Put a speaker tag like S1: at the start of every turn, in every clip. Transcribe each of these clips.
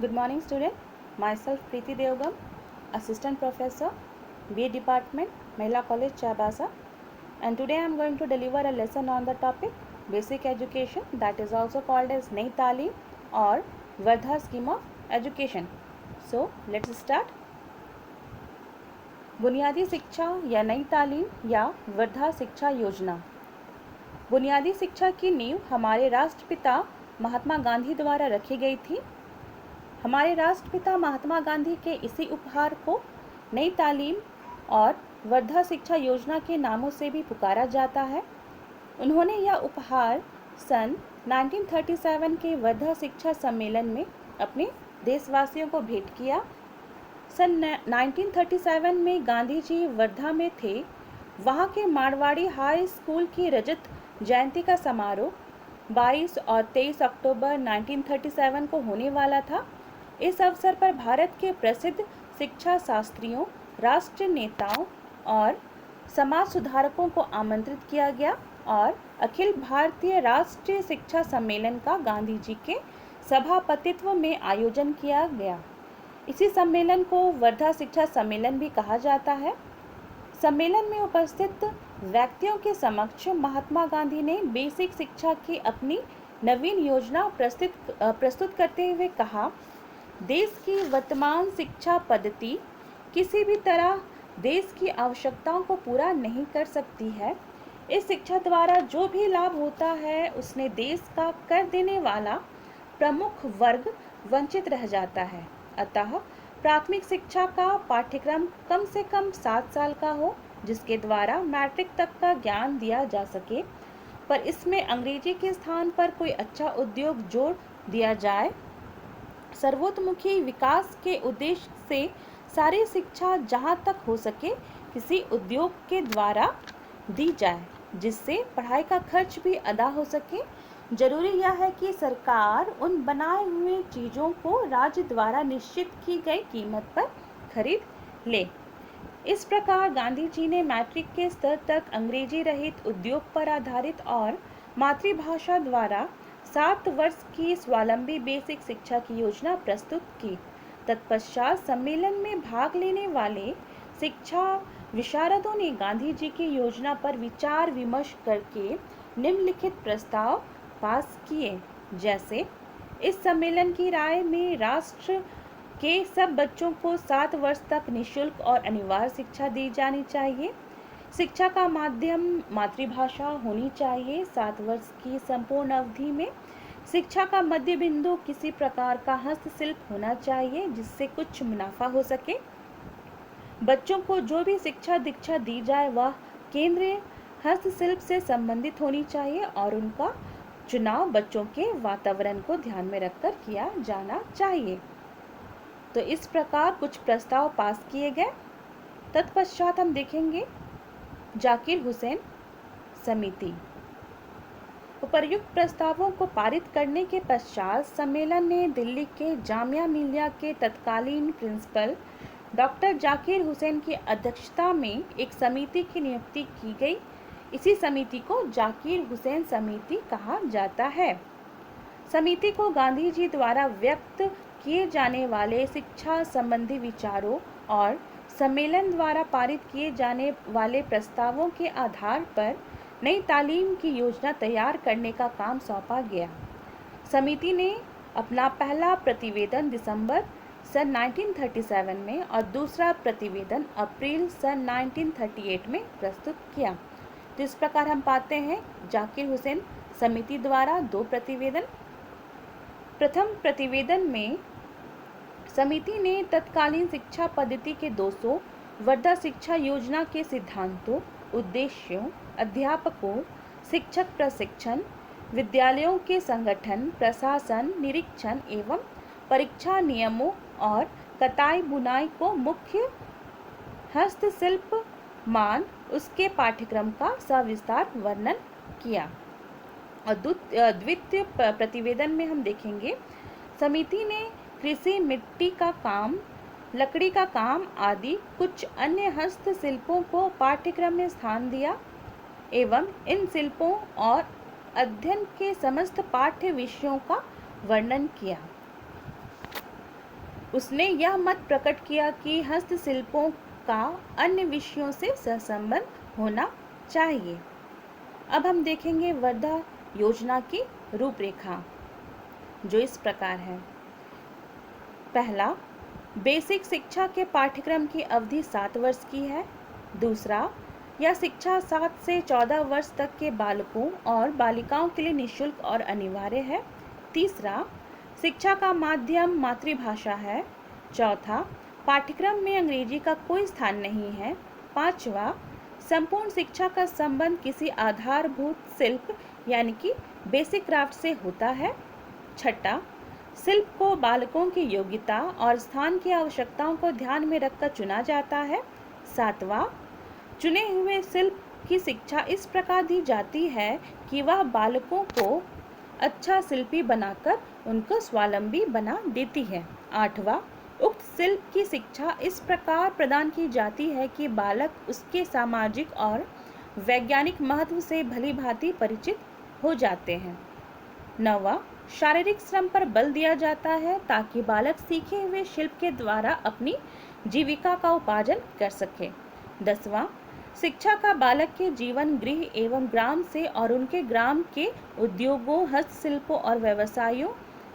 S1: Good morning, student. Myself Preeti Devgam, Assistant Professor, BA Department, Mahila College, Chabasa, and today I am going to deliver a lesson on the topic Basic Education, that is also called as Nai Talim or Vardha Scheme of Education. So let's start. बुनियादी शिक्षा या नई तालीम या वर्धा शिक्षा योजना। बुनियादी शिक्षा की नींव हमारे राष्ट्रपिता महात्मा गांधी द्वारा रखी गई थी। हमारे राष्ट्रपिता महात्मा गांधी के इसी उपहार को नई तालीम और वर्धा शिक्षा योजना के नामों से भी पुकारा जाता है। उन्होंने यह उपहार सन 1937 के वर्धा शिक्षा सम्मेलन में अपने देशवासियों को भेंट किया। सन 1937 में गांधी जी वर्धा में थे। वहाँ के मारवाड़ी हाई स्कूल की रजत जयंती का समारोह 22 और 23 अक्टूबर 1937 को होने वाला था। इस अवसर पर भारत के प्रसिद्ध शिक्षा शास्त्रियों, राष्ट्रीय नेताओं और समाज सुधारकों को आमंत्रित किया गया और अखिल भारतीय राष्ट्रीय शिक्षा सम्मेलन का गांधी जी के सभापतित्व में आयोजन किया गया। इसी सम्मेलन को वर्धा शिक्षा सम्मेलन भी कहा जाता है। सम्मेलन में उपस्थित व्यक्तियों के समक्ष महात्मा गांधी ने बेसिक शिक्षा की अपनी नवीन योजना प्रस्तुत करते हुए कहा, देश की वर्तमान शिक्षा पद्धति किसी भी तरह देश की आवश्यकताओं को पूरा नहीं कर सकती है। इस शिक्षा द्वारा जो भी लाभ होता है उसने देश का कर देने वाला प्रमुख वर्ग वंचित रह जाता है। अतः प्राथमिक शिक्षा का पाठ्यक्रम कम से कम 7 साल का हो, जिसके द्वारा मैट्रिक तक का ज्ञान दिया जा सके, पर इसमें अंग्रेजी के स्थान पर कोई अच्छा उद्योग जोड़ दिया जाए। सर्वोत्मुखी विकास के उद्देश्य से सारी शिक्षा जहाँ तक हो सके किसी उद्योग के द्वारा दी जाए, जिससे पढ़ाई का खर्च भी अदा हो सके। जरूरी यह है कि सरकार उन बनाए हुए चीज़ों को राज्य द्वारा निश्चित की गई कीमत पर खरीद ले। इस प्रकार गांधी जी ने मैट्रिक के स्तर तक अंग्रेजी रहित उद्योग पर आधारित और मातृभाषा द्वारा 7 वर्ष की स्वावलंबी बेसिक शिक्षा की योजना प्रस्तुत की। तत्पश्चात सम्मेलन में भाग लेने वाले शिक्षा विशारदों ने गांधी जी की योजना पर विचार विमर्श करके निम्नलिखित प्रस्ताव पास किए, जैसे इस सम्मेलन की राय में राष्ट्र के सब बच्चों को 7 वर्ष तक निःशुल्क और अनिवार्य शिक्षा दी जानी चाहिए। शिक्षा का माध्यम मातृभाषा होनी चाहिए। 7 वर्ष की संपूर्ण अवधि में शिक्षा का मध्य बिंदु किसी प्रकार का हस्तशिल्प होना चाहिए, जिससे कुछ मुनाफा हो सके। बच्चों को जो भी शिक्षा दीक्षा दी जाए वह केंद्रीय हस्तशिल्प से संबंधित होनी चाहिए और उनका चुनाव बच्चों के वातावरण को ध्यान में रखकर किया जाना चाहिए। तो इस प्रकार कुछ प्रस्ताव पास किए गए। तत्पश्चात हम देखेंगे जाकिर हुसैन समिति। उपर्युक्त प्रस्तावों को पारित करने के पश्चात सम्मेलन ने दिल्ली के जामिया मिलिया के तत्कालीन प्रिंसिपल डॉक्टर जाकिर हुसैन की अध्यक्षता में एक समिति की नियुक्ति की गई। इसी समिति को जाकिर हुसैन समिति कहा जाता है। समिति को गांधी जी द्वारा व्यक्त किए जाने वाले शिक्षा संबंधी विचारों और सम्मेलन द्वारा पारित किए जाने वाले प्रस्तावों के आधार पर नई तालीम की योजना तैयार करने का काम सौंपा गया। समिति ने अपना पहला प्रतिवेदन दिसंबर सन 1937 में और दूसरा प्रतिवेदन अप्रैल सन 1938 में प्रस्तुत किया। तो इस प्रकार हम पाते हैं जाकिर हुसैन समिति द्वारा 2 प्रतिवेदन। प्रथम प्रतिवेदन में समिति ने तत्कालीन शिक्षा पद्धति के 200 वर्धा शिक्षा योजना के सिद्धांतों, उद्देश्यों, अध्यापकों, शिक्षक प्रशिक्षण, विद्यालयों के संगठन, प्रशासन, निरीक्षण एवं परीक्षा नियमों और कताई बुनाई को मुख्य हस्तशिल्प मान उसके पाठ्यक्रम का सविस्तार वर्णन किया। और द्वितीय प्रतिवेदन में हम देखेंगे समिति ने कृषि, मिट्टी का काम, लकड़ी का काम आदि कुछ अन्य हस्तशिल्पों को पाठ्यक्रम में स्थान दिया एवं इन शिल्पों और अध्ययन के समस्त पाठ्य विषयों का वर्णन किया। उसने यह मत प्रकट किया कि हस्तशिल्पों का अन्य विषयों से सहसंबंध होना चाहिए। अब हम देखेंगे वर्धा योजना की रूपरेखा, जो इस प्रकार है। पहला, बेसिक शिक्षा के पाठ्यक्रम की अवधि 7 वर्ष की है। दूसरा, यह शिक्षा 7 से 14 वर्ष तक के बालकों और बालिकाओं के लिए निःशुल्क और अनिवार्य है। तीसरा, शिक्षा का माध्यम मातृभाषा है। चौथा, पाठ्यक्रम में अंग्रेजी का कोई स्थान नहीं है। पांचवा, संपूर्ण शिक्षा का संबंध किसी आधारभूत शिल्प यानी कि बेसिक क्राफ्ट से होता है। छठा, शिल्प को बालकों की योग्यता और स्थान की आवश्यकताओं को ध्यान में रखकर चुना जाता है। सातवां, चुने हुए शिल्प की शिक्षा इस प्रकार दी जाती है कि वह बालकों को अच्छा शिल्पी बनाकर उनको स्वावलंबी बना देती है। आठवां, उक्त शिल्प की शिक्षा इस प्रकार प्रदान की जाती है कि बालक उसके सामाजिक और वैज्ञानिक महत्व से भली भांति परिचित हो जाते हैं। नौवां, शारीरिक श्रम पर बल दिया जाता है ताकि बालक सीखे हुए शिल्प के द्वारा अपनी जीविका का उपार्जन कर सके। 10वां, शिक्षा का बालक के जीवन, गृह एवं ग्राम से और उनके ग्राम के उद्योगों, हस्तशिल्पों और व्यवसायों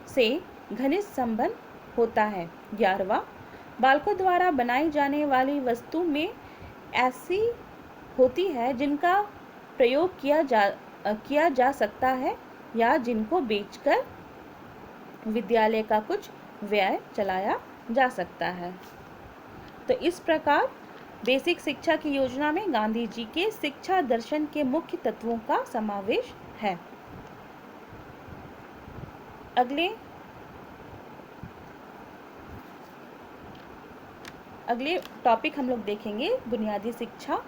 S1: से घनिष्ठ संबंध होता है। 11वां, बालकों द्वारा बनाई जाने वाली वस्तु में ऐसी होती है जिनका प्रयोग किया जा सकता है या जिनको बेचकर विद्यालय का कुछ व्यय चलाया जा सकता है। तो इस प्रकार बेसिक शिक्षा की योजना में गांधी जी के शिक्षा दर्शन के मुख्य तत्वों का समावेश है। अगले टॉपिक हम लोग देखेंगे बुनियादी शिक्षा।